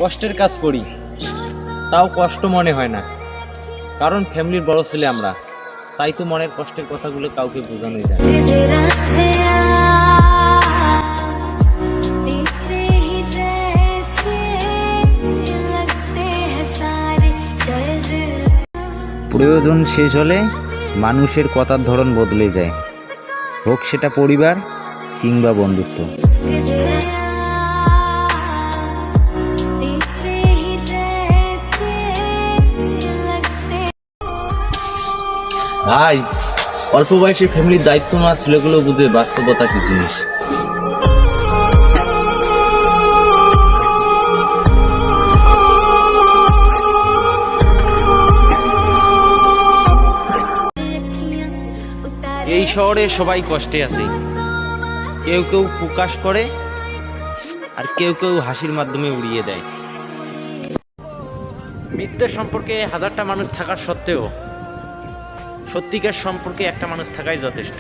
কষ্টের কাজ করি, তাও কষ্ট মনে হয় না, কারণ ফ্যামিলির বড় ছেলে আমরা। তাই তো মনের কষ্টের কথাগুলো কাউকে বোঝানোই যায় না। প্রয়োজন শেষ হলে মানুষের কথার ধরন বদলে যায়, হোক সেটা পরিবার কিংবা বন্ধুত্ব। ভাই, অল্প বয়সে ফ্যামিলির দায়িত্ব নেওয়া ছেলেগুলো বুঝে বাস্তবতা কি জিনিস। এই শহরে সবাই কষ্টে আছে, কেউ কেউ প্রকাশ করে আর কেউ কেউ হাসির মাধ্যমে উড়িয়ে দেয়। মিথ্যের সম্পর্কে হাজারটা মানুষ থাকার সত্ত্বেও সত্যিকার সম্পর্কে একটা মানুষ থাকাই যথেষ্ট।